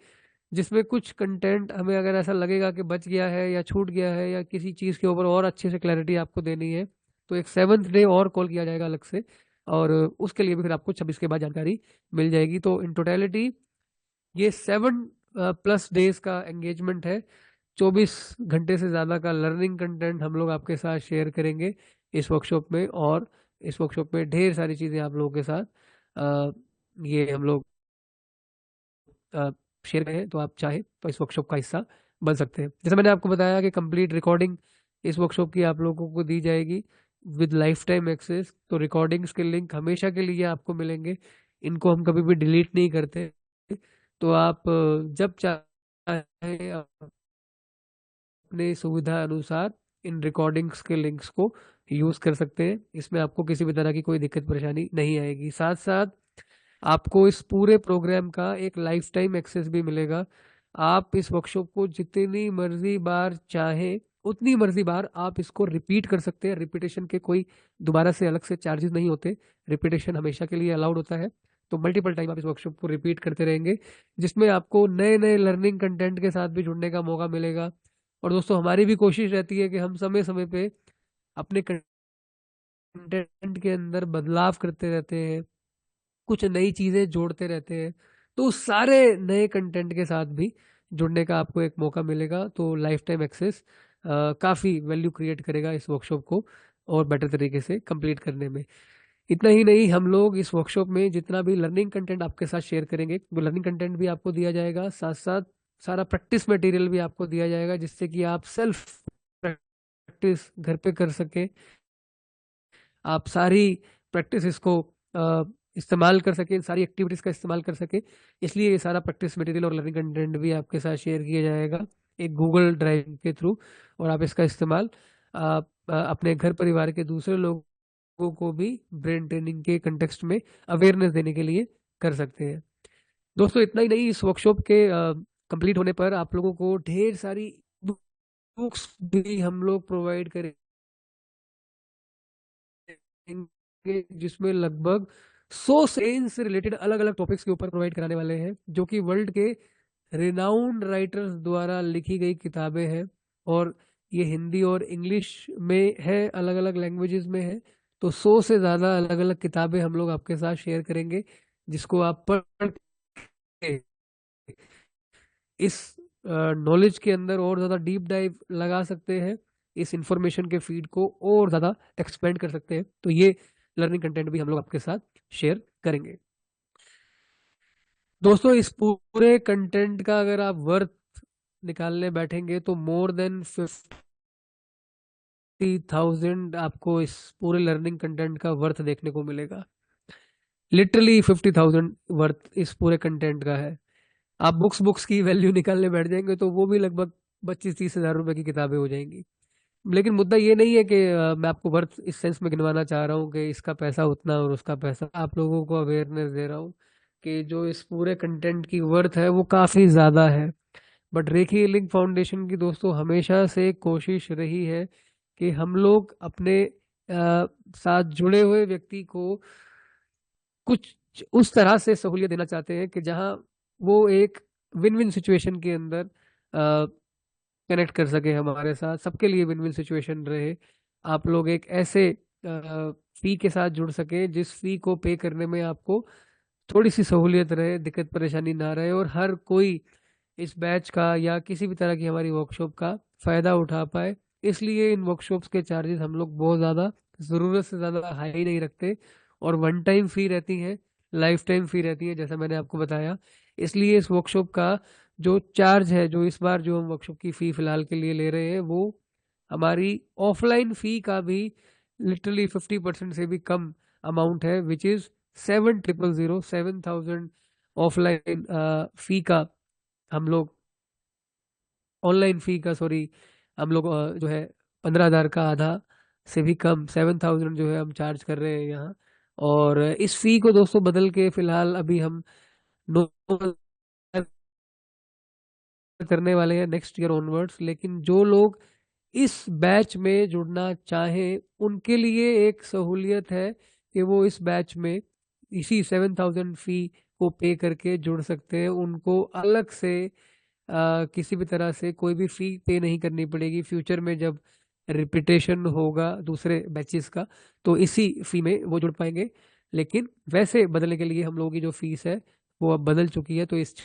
जिसमें कुछ कंटेंट हमें अगर ऐसा लगेगा कि बच गया है या छूट गया है या किसी चीज़ के ऊपर और अच्छे से क्लैरिटी आपको देनी है, तो एक 7th डे और कॉल किया जाएगा अलग से, और उसके लिए भी फिर आपको 26 के बाद जानकारी मिल जाएगी। तो इन टोटलिटी ये 7+ डेज का एंगेजमेंट है। 24 घंटे से ज़्यादा का लर्निंग कंटेंट हम लोग आपके साथ शेयर करेंगे इस वर्कशॉप में। और इस वर्कशॉप में ढेर सारी चीज़ें आप लोगों के साथ ये हम लोग शेयर करें, तो आप चाहे तो इस वर्कशॉप का हिस्सा बन सकते हैं। जैसे मैंने आपको बताया कि कंप्लीट रिकॉर्डिंग इस वर्कशॉप की आप लोगों को दी जाएगी विद लाइफ टाइम एक्सेस। तो रिकॉर्डिंग्स के लिंक हमेशा के लिए आपको मिलेंगे, इनको हम कभी भी डिलीट नहीं करते। तो आप जब चाहे अपने सुविधा अनुसार इन रिकॉर्डिंग्स के लिंक्स को यूज़ कर सकते हैं। इसमें आपको किसी भी तरह की कोई दिक्कत परेशानी नहीं आएगी। साथ साथ आपको इस पूरे प्रोग्राम का एक लाइफ टाइम एक्सेस भी मिलेगा। आप इस वर्कशॉप को जितनी मर्जी बार चाहें उतनी मर्जी बार आप इसको रिपीट कर सकते हैं। रिपीटेशन के कोई दोबारा से अलग से चार्जेस नहीं होते, रिपीटेशन हमेशा के लिए अलाउड होता है। तो मल्टीपल टाइम आप इस वर्कशॉप को रिपीट करते रहेंगे, जिसमें आपको नए नए लर्निंग कंटेंट के साथ भी जुड़ने का मौका मिलेगा। और दोस्तों हमारी भी कोशिश रहती है कि हम समय समय पे अपने कंटेंट के अंदर बदलाव करते रहते हैं, कुछ नई चीजें जोड़ते रहते हैं। तो उस सारे नए कंटेंट के साथ भी जुड़ने का आपको एक मौका मिलेगा। तो लाइफ टाइम एक्सेस काफी वैल्यू क्रिएट करेगा इस वर्कशॉप को और बेटर तरीके से कंप्लीट करने में। इतना ही नहीं, हम लोग इस वर्कशॉप में जितना भी लर्निंग कंटेंट आपके साथ शेयर करेंगे, वो लर्निंग कंटेंट भी आपको दिया जाएगा। साथ साथ सारा प्रैक्टिस मटेरियल भी आपको दिया जाएगा, जिससे कि आप सेल्फ प्रैक्टिस घर पे कर सके, आप सारी प्रैक्टिस इसको इस्तेमाल कर सके, इन सारी एक्टिविटीज़ का इस्तेमाल कर सके। इसलिए ये सारा प्रैक्टिस मटेरियल और लर्निंग कंटेंट भी आपके साथ शेयर किया जाएगा। एक गूगल ड्राइव के थ्रू, और आप इसका इस्तेमाल अपने घर परिवार के दूसरे लोगों को भी ब्रेन ट्रेनिंग के कंटेक्स्ट में अवेयरनेस देने के लिए कर सकते हैं। दोस्तों इतना ही नहीं, इस वर्कशॉप के कंप्लीट होने पर आप लोगों को ढेर सारी बुक्स भी हम लोग प्रोवाइड करेंगे, जिसमें लगभग 100 साइंस से रिलेटेड अलग अलग टॉपिक्स के ऊपर प्रोवाइड कराने वाले हैं, जो कि वर्ल्ड के रिनाउंड राइटर्स द्वारा लिखी गई किताबें हैं। और ये हिंदी और इंग्लिश में है, अलग अलग लैंग्वेजेस में है। तो 100 से ज़्यादा अलग अलग किताबें हम लोग आपके साथ शेयर करेंगे, जिसको आप पढ़ के इस नॉलेज के अंदर और ज़्यादा डीप डाइव लगा सकते हैं, इस इंफॉर्मेशन के फीड को और ज़्यादा एक्सपेंड कर सकते हैं। तो ये लर्निंग कंटेंट भी हम लोग आपके साथ शेयर करेंगे। दोस्तों इस पूरे कंटेंट का अगर आप वर्थ निकालने बैठेंगे तो मोर देन 50,000 आपको इस पूरे लर्निंग कंटेंट का वर्थ देखने को मिलेगा। लिटरली 50,000 वर्थ इस पूरे कंटेंट का है। आप बुक्स की वैल्यू निकालने बैठ जाएंगे तो वो भी लगभग 25-30 हज़ार रुपए की किताबें हो जाएंगी। लेकिन मुद्दा ये नहीं है कि मैं आपको वर्थ इस सेंस में गिनवाना चाह रहा हूँ कि इसका पैसा उतना और उसका पैसा। आप लोगों को अवेयरनेस दे रहा हूँ कि जो इस पूरे कंटेंट की वर्थ है वो काफ़ी ज़्यादा है। बट रेखी हीलिंग फाउंडेशन की दोस्तों हमेशा से कोशिश रही है कि हम लोग अपने साथ जुड़े हुए व्यक्ति को कुछ उस तरह से सहूलियत देना चाहते हैं कि जहां वो एक विन विन सिचुएशन के अंदर कनेक्ट कर सके हमारे साथ, सबके लिए विन विन सिचुएशन रहे। आप लोग एक ऐसे फी के साथ जुड़ सके जिस फी को पे करने में आपको थोड़ी सी सहूलियत रहे, दिक्कत परेशानी ना रहे, और हर कोई इस बैच का या किसी भी तरह की हमारी वर्कशॉप का फ़ायदा उठा पाए। इसलिए इन वर्कशॉप्स के चार्जेस हम लोग बहुत ज़्यादा, ज़रूरत से ज़्यादा हाई नहीं रखते, और वन टाइम फ़ी रहती है, लाइफ टाइम फ़ी रहती है, जैसा मैंने आपको बताया। इसलिए इस वर्कशॉप का जो चार्ज है, जो इस बार जो हम वर्कशॉप की फ़ी फ़िलहाल के लिए ले रहे हैं, वो हमारी ऑफलाइन फ़ी का भी लिटरली 50% से भी कम अमाउंट है, विच इज़ 7,000 ऑफलाइन फ़ी का हम लोग, ऑनलाइन फ़ी का सॉरी, हम लोग जो है 15,000 का आधा से भी कम 7,000 जो है हम चार्ज कर रहे हैं यहाँ। और इस फ़ी को दोस्तों बदल के फ़िलहाल अभी हम 9,000 करने वाले हैं नेक्स्ट ईयर ऑनवर्ड्स। लेकिन जो लोग इस बैच में जुड़ना चाहें उनके लिए एक सहूलियत है कि वो इस बैच में इसी 7,000 फ़ी को पे करके जुड़ सकते हैं। उनको अलग से किसी भी तरह से कोई भी फ़ी पे नहीं करनी पड़ेगी। फ्यूचर में जब रिपीटेशन होगा दूसरे बैचेस का तो इसी फ़ी में वो जुड़ पाएंगे। लेकिन वैसे बदलने के लिए हम लोगों की जो फीस है वो अब बदल चुकी है। तो इस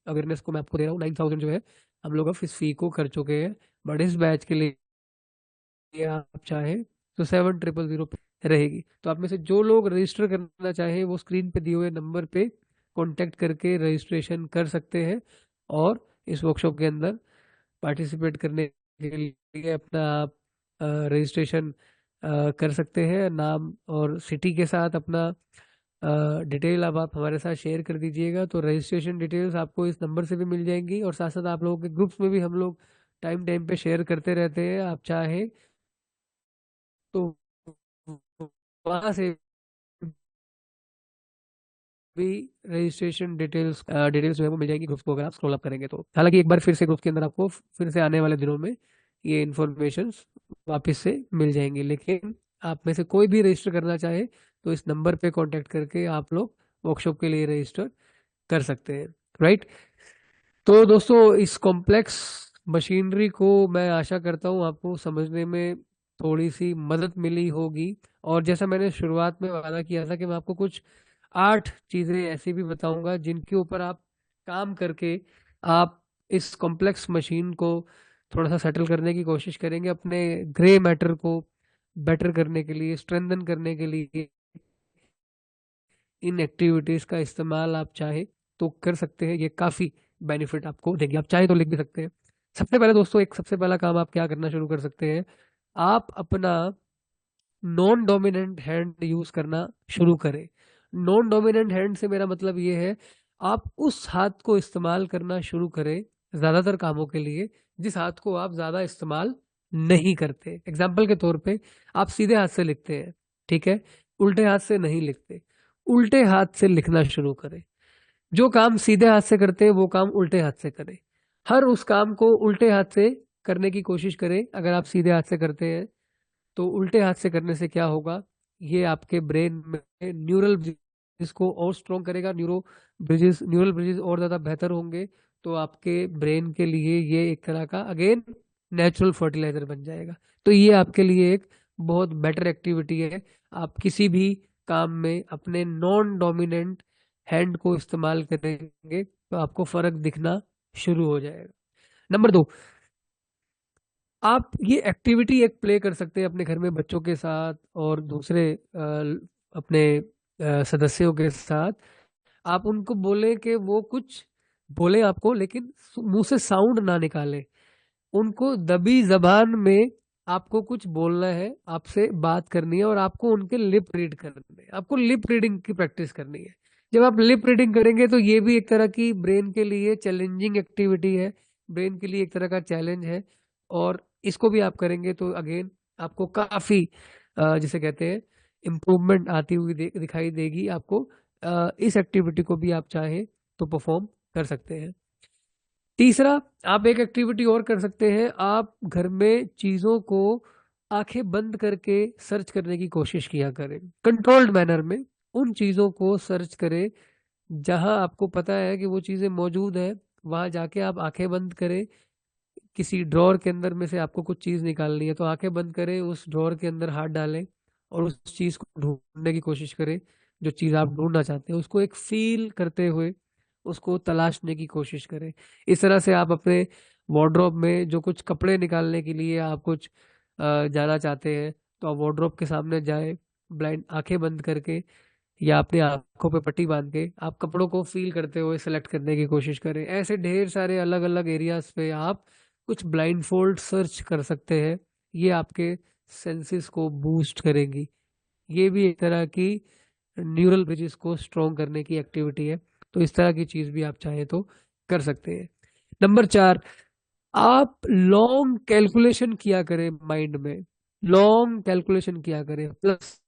अवेयरनेस को मैं आपको दे रहा हूँ। 9,000 जो है हम लोग अब इस फी को कर चुके हैं। बट इस बैच के लिए आप चाहें तो 7,000 पे रहेगी। तो आप में से जो लोग रजिस्टर करना चाहें वो स्क्रीन पे दिए हुए नंबर पे कांटेक्ट करके रजिस्ट्रेशन कर सकते हैं, और इस वर्कशॉप के अंदर पार्टिसिपेट करने के लिए अपना आप रजिस्ट्रेशन कर सकते हैं। नाम और सिटी के साथ अपना डिटेल अब आप हमारे साथ शेयर कर दीजिएगा, तो रजिस्ट्रेशन डिटेल्स आपको इस नंबर से भी मिल जाएंगी। और साथ साथ आप लोगों के ग्रुप्स में भी हम लोग टाइम टाइम पे शेयर करते रहते हैं। आप चाहें तो वहाँ से भी रजिस्ट्रेशन डिटेल्स जो है वो मिल जाएंगी ग्रुप्स को, अगर आप स्क्रॉल अप करेंगे तो। हालांकि एक बार फिर से ग्रुप के अंदर आपको फिर से आने वाले दिनों में ये इन्फॉर्मेशन वापस से मिल जाएंगी। लेकिन आप में से कोई भी रजिस्टर करना चाहे तो इस नंबर पे कांटेक्ट करके आप लोग वर्कशॉप के लिए रजिस्टर कर सकते हैं, राइट। तो दोस्तों इस कॉम्प्लेक्स मशीनरी को मैं आशा करता हूँ आपको समझने में थोड़ी सी मदद मिली होगी। और जैसा मैंने शुरुआत में वादा किया था कि मैं आपको कुछ 8 चीज़ें ऐसी भी बताऊंगा जिनके ऊपर आप काम करके आप इस कॉम्प्लेक्स मशीन को थोड़ा सा सेटल करने की कोशिश करेंगे, अपने ग्रे मैटर को बेटर करने के लिए, स्ट्रेंथन करने के लिए। इन एक्टिविटीज का इस्तेमाल आप चाहे तो कर सकते हैं, ये काफी बेनिफिट आपको देगी। आप चाहे तो लिख भी सकते हैं। सबसे पहले दोस्तों एक सबसे पहला काम आप क्या करना शुरू कर सकते हैं, आप अपना नॉन डोमिनेंट हैंड यूज करना शुरू करें। नॉन डोमिनेंट हैंड से मेरा मतलब ये है, आप उस हाथ को इस्तेमाल करना शुरू करें ज़्यादातर कामों के लिए जिस हाथ को आप ज़्यादा इस्तेमाल नहीं करते। एग्जाम्पल के तौर पे आप सीधे हाथ से लिखते हैं, ठीक है, उल्टे हाथ से नहीं लिखते। उल्टे हाथ से लिखना शुरू करें। जो काम सीधे हाथ से करते हैं वो काम उल्टे हाथ से करें। हर उस काम को उल्टे हाथ से करने की कोशिश करें। अगर आप सीधे हाथ से करते हैं तो उल्टे हाथ से करने से क्या होगा, ये आपके ब्रेन में न्यूरल ब्रिजेस को और स्ट्रॉन्ग करेगा। न्यूरल ब्रिजेस और ज़्यादा बेहतर होंगे। तो आपके ब्रेन के लिए ये एक तरह का अगेन नेचुरल फर्टिलाइजर बन जाएगा। तो ये आपके लिए एक बहुत बेटर एक्टिविटी है। आप किसी भी काम में अपने नॉन डोमिनेंट हैंड को इस्तेमाल करेंगे तो आपको फर्क दिखना शुरू हो जाएगा। नंबर 2, आप ये एक्टिविटी एक प्ले कर सकते हैं अपने घर में बच्चों के साथ और दूसरे अपने सदस्यों के साथ। आप उनको बोले कि वो कुछ बोले आपको, लेकिन मुंह से साउंड ना निकाले। उनको दबी जबान में आपको कुछ बोलना है, आपसे बात करनी है और आपको उनके लिप रीड करने हैं। आपको लिप रीडिंग की प्रैक्टिस करनी है। जब आप लिप रीडिंग करेंगे तो ये भी एक तरह की ब्रेन के लिए चैलेंजिंग एक्टिविटी है, ब्रेन के लिए एक तरह का चैलेंज है। और इसको भी आप करेंगे तो अगेन आपको काफी जिसे कहते हैं इम्प्रूवमेंट आती हुई दिखाई देगी आपको। इस एक्टिविटी को भी आप चाहें तो परफॉर्म कर सकते हैं। तीसरा, आप एक एक्टिविटी और कर सकते हैं। आप घर में चीजों को आंखें बंद करके सर्च करने की कोशिश किया करें। कंट्रोल्ड मैनर में उन चीजों को सर्च करें जहां आपको पता है कि वो चीजें मौजूद है। वहां जाके आप आंखें बंद करें। किसी ड्रॉर के अंदर में से आपको कुछ चीज निकालनी है तो आंखें बंद करें, उस ड्रॉर के अंदर हाथ डालें और उस चीज को ढूंढने की कोशिश करें। जो चीज आप ढूंढना चाहते हैं उसको एक फील करते हुए उसको तलाशने की कोशिश करें। इस तरह से आप अपने वार्डरोब में जो कुछ कपड़े निकालने के लिए आप कुछ जाना चाहते हैं तो आप वार्डरोब के सामने जाएं, ब्लाइंड आंखें बंद करके या अपनी आंखों पे पट्टी बांध के आप कपड़ों को फील करते हुए सेलेक्ट करने की कोशिश करें। ऐसे ढेर सारे अलग अलग एरियाज पे आप कुछ ब्लाइंड फोल्ड सर्च कर सकते हैं। ये आपके सेंसेस को बूस्ट करेंगी। ये भी एक तरह की न्यूरल ब्रिजेस को स्ट्रॉन्ग करने की एक्टिविटी है। तो इस तरह की चीज भी आप चाहें तो कर सकते हैं। नंबर 4, आप लॉन्ग कैलकुलेशन किया करें माइंड में। लॉन्ग कैलकुलेशन किया करें। प्लस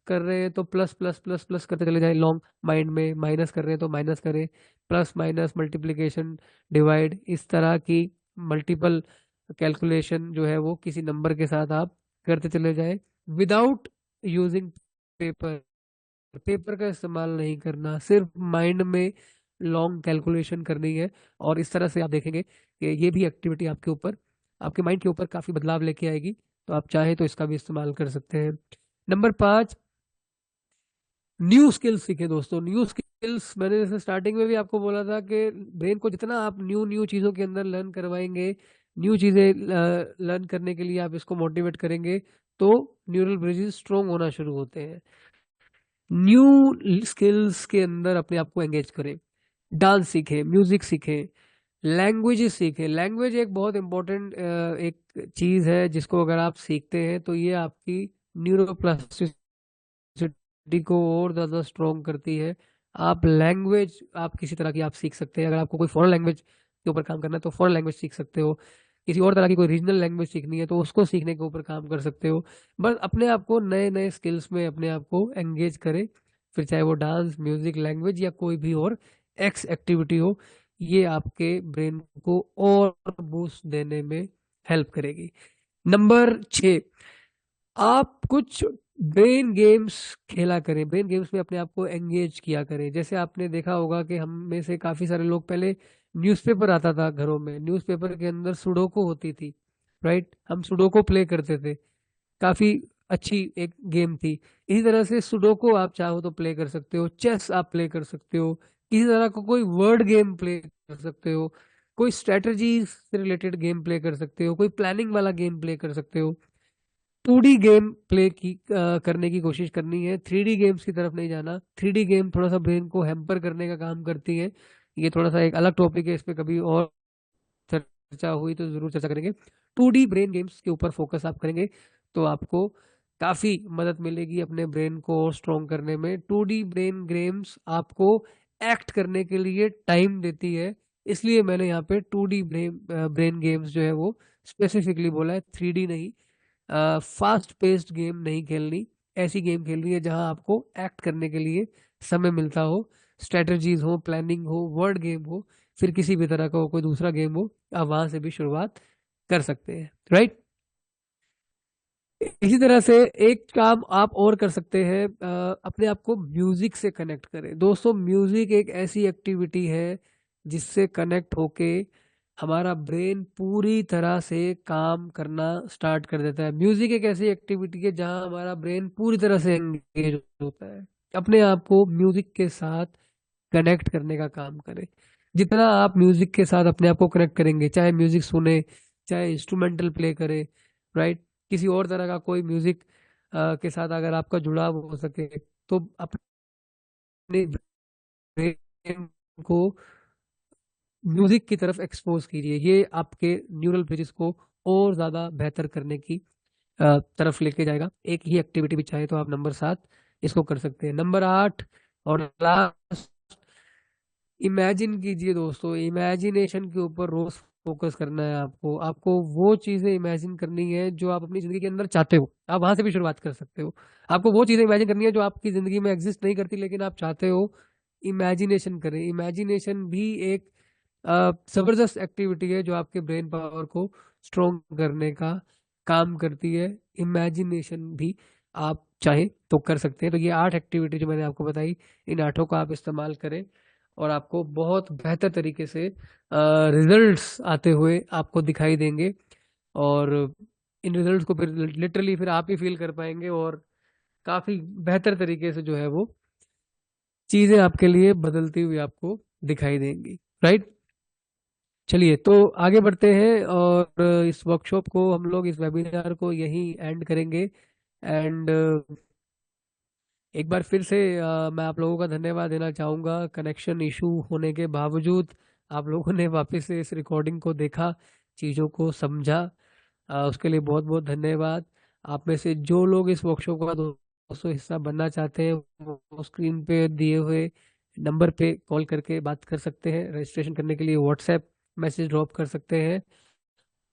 कर रहे हैं तो प्लस प्लस प्लस प्लस करते चले जाएं लॉन्ग माइंड में। माइनस कर रहे हैं तो माइनस करें। प्लस माइनस मल्टीप्लिकेशन डिवाइड इस तरह की मल्टीपल कैलकुलेशन जो है वो किसी नंबर के साथ आप करते चले जाएं विदाउट यूजिंग पेपर। पेपर का इस्तेमाल नहीं करना, सिर्फ माइंड में लॉन्ग कैलकुलेशन करनी है। और इस तरह से आप देखेंगे कि ये भी एक्टिविटी आपके ऊपर, आपके माइंड के ऊपर काफी बदलाव लेके आएगी। तो आप चाहे तो इसका भी इस्तेमाल कर सकते हैं। नंबर 5, न्यू स्किल्स सीखे दोस्तों। न्यू स्किल्स मैंने जैसे स्टार्टिंग में भी आपको बोला था कि ब्रेन को जितना आप न्यू न्यू चीज़ों के अंदर लर्न करवाएंगे, न्यू चीज़ें लर्न करने के लिए आप इसको मोटिवेट करेंगे तो न्यूरल ब्रिजेस स्ट्रोंग होना शुरू होते हैं। न्यू स्किल्स के अंदर अपने आप को एंगेज करें। डांस सीखें, म्यूजिक सीखें, लैंग्वेजेस सीखें। लैंग्वेज एक बहुत इंपॉर्टेंट एक चीज़ है जिसको अगर आप सीखते हैं तो ये आपकी न्यूरोप्लास्टिसिटी को और ज़्यादा स्ट्रॉन्ग करती है। आप लैंग्वेज आप किसी तरह की आप सीख सकते हैं। अगर आपको कोई फॉरेन लैंग्वेज के ऊपर काम करना है तो फॉरेन लैंग्वेज सीख सकते हो। किसी और तरह की कोई रीजनल लैंग्वेज सीखनी है तो उसको सीखने के ऊपर काम कर सकते हो। बस अपने आप को नए नए स्किल्स में अपने आप को एंगेज करें, फिर चाहे वो डांस, म्यूजिक, लैंग्वेज या कोई भी और एक्स एक्टिविटी हो। ये आपके ब्रेन को और बूस्ट देने में हेल्प करेगी। नंबर 6, आप कुछ ब्रेन गेम्स खेला करें। ब्रेन गेम्स में अपने आप को एंगेज किया करें। जैसे आपने देखा होगा कि हम में से काफी सारे लोग, पहले न्यूज़पेपर आता था घरों में, न्यूज़पेपर के अंदर सुडोको होती थी, राइट। हम सुडोको प्ले करते थे, काफी अच्छी एक गेम थी। इसी तरह से सुडोको आप चाहो तो प्ले कर सकते हो। चेस आप प्ले कर सकते हो। किसी तरह का कोई वर्ड गेम प्ले कर सकते हो। कोई स्ट्रेटजी से रिलेटेड गेम प्ले कर सकते हो। कोई प्लानिंग वाला गेम प्ले कर सकते हो। 2D गेम प्ले की करने की कोशिश करनी है। 3D गेम्स की तरफ नहीं जाना। 3D गेम थोड़ा सा ब्रेन को हैम्पर करने का काम करती है। ये थोड़ा सा एक अलग टॉपिक है, इस पे कभी और चर्चा हुई तो जरूर चर्चा करेंगे। 2D ब्रेन गेम्स के ऊपर फोकस आप करेंगे तो आपको काफी मदद मिलेगी अपने ब्रेन को और स्ट्रॉन्ग करने में। 2D ब्रेन गेम्स आपको एक्ट करने के लिए टाइम देती है। इसलिए मैंने यहाँ पे 2D ब्रेन गेम्स जो है वो स्पेसिफिकली बोला है, 3D नहीं। फास्ट पेस्ड गेम नहीं खेलनी, ऐसी गेम खेलनी है जहां आपको एक्ट करने के लिए समय मिलता हो, स्ट्रेटजीज हो, प्लानिंग हो, वर्ड गेम हो, फिर किसी भी तरह का हो, कोई दूसरा गेम हो, आप वहां से भी शुरुआत कर सकते हैं, राइट। इसी तरह से एक काम आप और कर सकते हैं, अपने आप को म्यूजिक से कनेक्ट करें। दोस्तों, म्यूजिक एक ऐसी एक्टिविटी है जिससे कनेक्ट होके हमारा ब्रेन पूरी तरह से काम करना स्टार्ट कर देता है। म्यूजिक एक ऐसी एक्टिविटी है जहां हमारा ब्रेन पूरी तरह से एंगेज होता है। अपने आप को म्यूजिक के साथ कनेक्ट करने का काम करें। जितना आप म्यूजिक के साथ अपने आप को कनेक्ट करेंगे, चाहे म्यूजिक सुने, चाहे इंस्ट्रूमेंटल प्ले करें, राइट, किसी और तरह का कोई म्यूजिक के साथ अगर आपका जुड़ाव हो सके, तो अपने ब्रेन को म्यूजिक की तरफ एक्सपोज कीजिए। ये आपके न्यूरल ब्रिजेस को और ज्यादा बेहतर करने की तरफ लेके जाएगा। एक ही एक्टिविटी भी चाहे तो आप नंबर 7 इसको कर सकते हैं। नंबर 8 और लास्ट, इमेजिन कीजिए। दोस्तों, इमेजिनेशन के ऊपर रोज फोकस करना है आपको। आपको वो चीजें इमेजिन करनी है जो आप अपनी जिंदगी के अंदर चाहते हो। आप वहां से भी शुरुआत कर सकते हो। आपको वो चीजें इमेजिन करनी है जो आपकी जिंदगी में एग्जिस्ट नहीं करती लेकिन आप चाहते हो। इमेजिनेशन करें। इमेजिनेशन भी एक जबरदस्त एक्टिविटी है जो आपके ब्रेन पावर को स्ट्रोंग करने का काम करती है। इमेजिनेशन भी आप चाहें तो कर सकते हैं। तो ये 8 एक्टिविटी जो मैंने आपको बताई, इन 8 का आप इस्तेमाल करें और आपको बहुत बेहतर तरीके से रिजल्ट्स आते हुए आपको दिखाई देंगे। और इन रिजल्ट्स को फिर लिटरली फिर आप ही फील कर पाएंगे और काफी बेहतर तरीके से जो है वो चीजें आपके लिए बदलती हुई आपको दिखाई देंगी, राइट। चलिए, तो आगे बढ़ते हैं और इस वर्कशॉप को हम लोग, इस वेबिनार को यहीं एंड करेंगे। एंड एक बार फिर से मैं आप लोगों का धन्यवाद देना चाहूँगा। कनेक्शन इशू होने के बावजूद आप लोगों ने वापस से इस रिकॉर्डिंग को देखा, चीज़ों को समझा, उसके लिए बहुत बहुत धन्यवाद। आप में से जो लोग इस वर्कशॉप का दोस्तों हिस्सा बनना चाहते हैं, वो स्क्रीन पे दिए हुए नंबर पे कॉल करके बात कर सकते हैं। रजिस्ट्रेशन करने के लिए व्हाट्सएप मैसेज ड्रॉप कर सकते हैं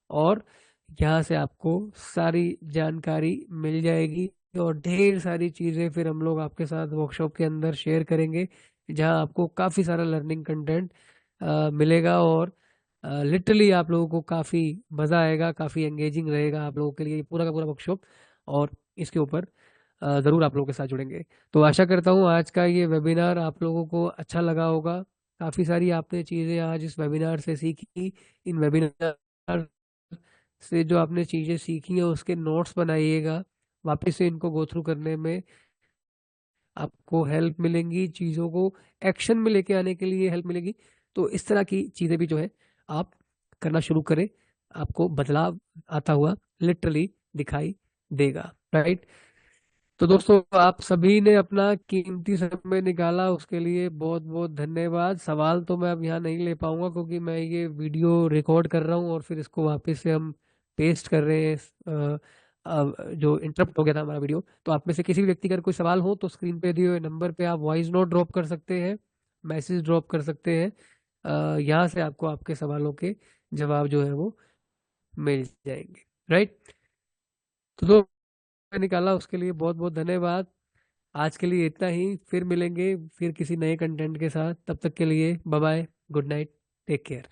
और यहाँ से आपको सारी जानकारी मिल जाएगी और ढेर सारी चीज़ें फिर हम लोग आपके साथ वर्कशॉप के अंदर शेयर करेंगे, जहाँ आपको काफ़ी सारा लर्निंग कंटेंट मिलेगा और लिटरली आप लोगों को काफ़ी मज़ा आएगा, काफ़ी एंगेजिंग रहेगा आप लोगों के लिए ये पूरा का पूरा वर्कशॉप। और इसके ऊपर ज़रूर आप लोगों के साथ जुड़ेंगे। तो आशा करता हूँ आज का ये वेबिनार आप लोगों को अच्छा लगा होगा। काफ़ी सारी आपने चीज़ें आज इस वेबिनार से सीखी। इन वेबिनार से जो आपने चीज़ें सीखी हैं उसके नोट्स बनाइएगा। वापस से इनको गो थ्रू करने में आपको हेल्प मिलेंगी, चीज़ों को एक्शन में लेके आने के लिए हेल्प मिलेगी। तो इस तरह की चीज़ें भी जो है आप करना शुरू करें, आपको बदलाव आता हुआ लिटरली दिखाई देगा, राइट। तो दोस्तों, आप सभी ने अपना कीमती समय निकाला, उसके लिए बहुत बहुत धन्यवाद। सवाल तो मैं अब यहाँ नहीं ले पाऊंगा क्योंकि मैं ये वीडियो रिकॉर्ड कर रहा हूँ और फिर इसको वापस से हम पेस्ट कर रहे हैं। जो इंटरप्ट हो गया था हमारा वीडियो। तो आप में से किसी भी व्यक्ति का अगर कोई सवाल हो तो स्क्रीन पे दिए हुए नंबर पे आप वॉइस नोट ड्रॉप कर सकते हैं, मैसेज ड्रॉप कर सकते हैं। यहाँ से आपको आपके सवालों के जवाब जो है वो मिल जाएंगे, राइट। तो निकाला उसके लिए बहुत बहुत धन्यवाद। आज के लिए इतना ही, फिर मिलेंगे फिर किसी नए कंटेंट के साथ। तब तक के लिए bye bye, good night, take care.